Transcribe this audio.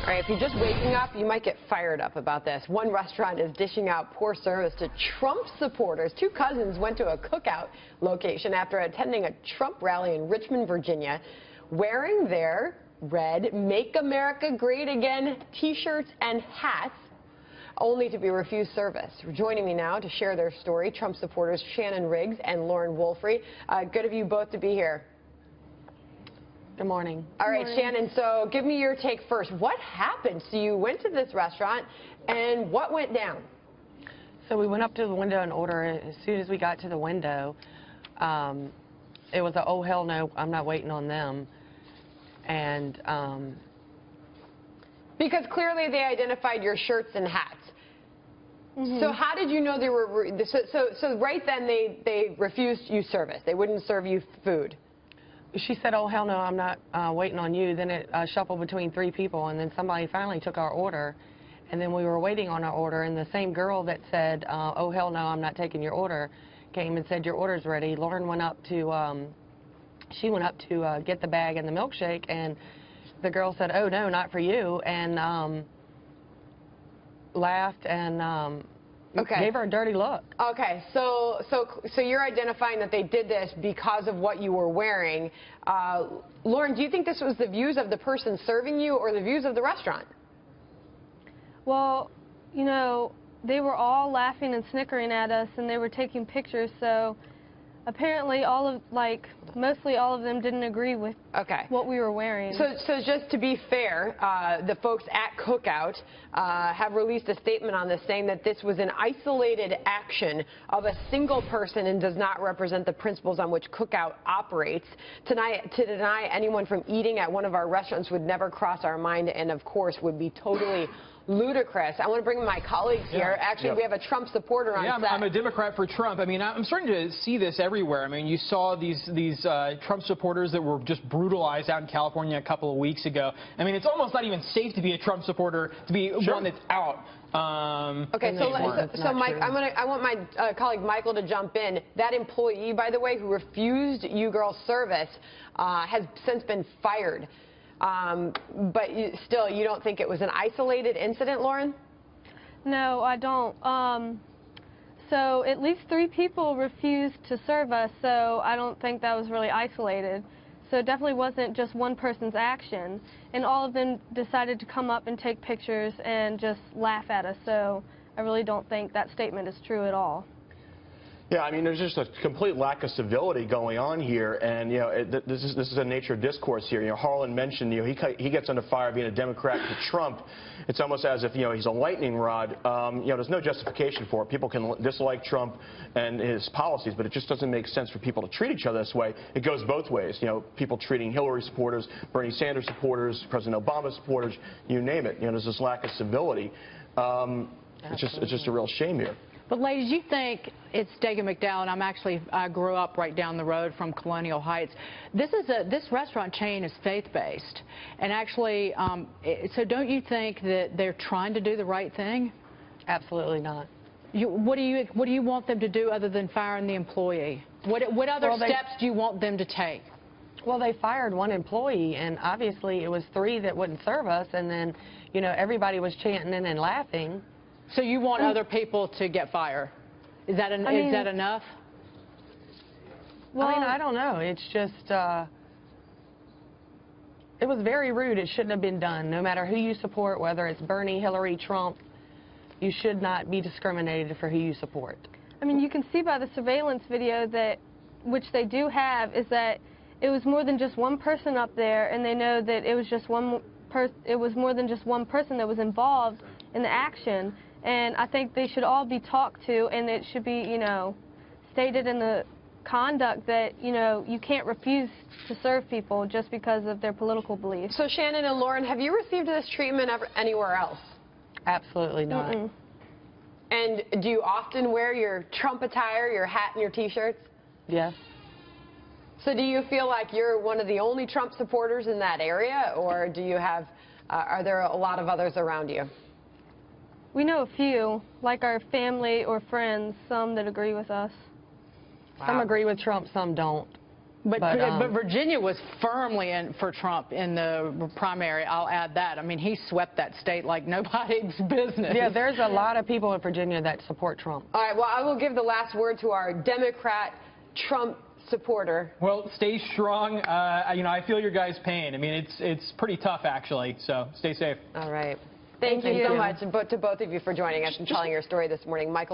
All right, if you're just waking up, you might get fired up about this. One restaurant is dishing out poor service to Trump supporters. Two cousins went to a cookout location after attending a Trump rally in Richmond, Virginia, wearing their red "Make America Great Again" t-shirts and hats, only to be refused service. Joining me now to share their story, Trump supporters Shannon and Lauren Wolfrey. Good of you both to be here. Good morning. All right, Shannon, so give me your take first. What happened? So you went to this restaurant, and what went down? So we went up to the window and ordered. As soon as we got to the window, it was a "oh, hell no, I'm not waiting on them." And because clearly they identified your shirts and hats. Mm-hmm. So how did you know they were, so right then they refused you service. They wouldn't serve you food. She said, "Oh, hell no, I'm not waiting on you." Then it shuffled between three people, and then somebody finally took our order. And then we were waiting on our order, and the same girl that said, "Oh, hell no, I'm not taking your order," came and said, "Your order's ready." Lauren went up to, get the bag and the milkshake, and the girl said, "Oh, no, not for you," and laughed and gave her a dirty look. Okay, so you're identifying that they did this because of what you were wearing. Lauren, do you think this was the views of the person serving you or the views of the restaurant? Well, you know, they were all laughing and snickering at us, and they were taking pictures, so apparently mostly all of them didn't agree with what we were wearing. So just to be fair, the folks at Cookout have released a statement on this saying that this was an isolated action of a single person and does not represent the principles on which Cookout operates. To deny anyone from eating at one of our restaurants would never cross our mind and, of course, would be totally ludicrous. I want to bring my colleagues here. Actually, we have a Trump supporter on set. I'm a Democrat for Trump. I mean, I'm starting to see this everywhere. I mean, you saw these Trump supporters that were just brutalized out in California a couple of weeks ago. I mean, it's almost not even safe to be a Trump supporter, to be one that's out. Okay, so Mike, I want my colleague Michael to jump in. That employee, by the way, who refused you girls service, has since been fired. But still, you don't think it was an isolated incident, Lauren? No, I don't. So at least 3 people refused to serve us, so I don't think that was really isolated. So it definitely wasn't just one person's action. And all of them decided to come up and take pictures and just laugh at us. So I really don't think that statement is true at all. Yeah, I mean, there's just a complete lack of civility going on here, and you know, this is a nature of discourse here. You know, Harlan mentioned, you know, he gets under fire being a Democrat for Trump. It's almost as if, you know, he's a lightning rod. You know, there's no justification for it. People can dislike Trump and his policies, but it just doesn't make sense for people to treat each other this way. It goes both ways. You know, people treating Hillary supporters, Bernie Sanders supporters, President Obama supporters, you name it. You know, there's this lack of civility. It's just a real shame here. But ladies, you think it's Dagan McDowell, I grew up right down the road from Colonial Heights. This restaurant chain is faith-based, and actually, so don't you think that they're trying to do the right thing? Absolutely not. What do you want them to do other than firing the employee? What other steps do you want them to take? Well, they fired one employee, and obviously it was 3 that wouldn't serve us, and then, you know, everybody was chanting and laughing. So you want other people to get fired? Is that enough? Well, I mean, I don't know. It's just, it was very rude. It shouldn't have been done. No matter who you support, whether it's Bernie, Hillary, Trump, you should not be discriminated for who you support. I mean, you can see by the surveillance video which they do have, is that it was more than just one person up there, and they know that it was more than just one person that was involved in the action. And I think they should all be talked to, and it should be, you know, stated in the conduct that, you know, you can't refuse to serve people just because of their political beliefs. So Shannon and Lauren, have you received this treatment anywhere else? Absolutely not. And do you often wear your Trump attire, your hat and your T-shirts? Yes. So do you feel like you're one of the only Trump supporters in that area, or do you have, are there a lot of others around you? We know a few, like our family or friends, some that agree with us. Wow. Some agree with Trump, some don't. But Virginia was firmly in for Trump in the primary. I'll add that. I mean, he swept that state like nobody's business. Yeah, there's a lot of people in Virginia that support Trump. All right, well, I will give the last word to our Democrat Trump supporter. Well, stay strong. I feel your guys' pain. I mean, it's pretty tough, actually, so stay safe. All right. Thank you so much to both of you for joining us and telling your story this morning. Michael.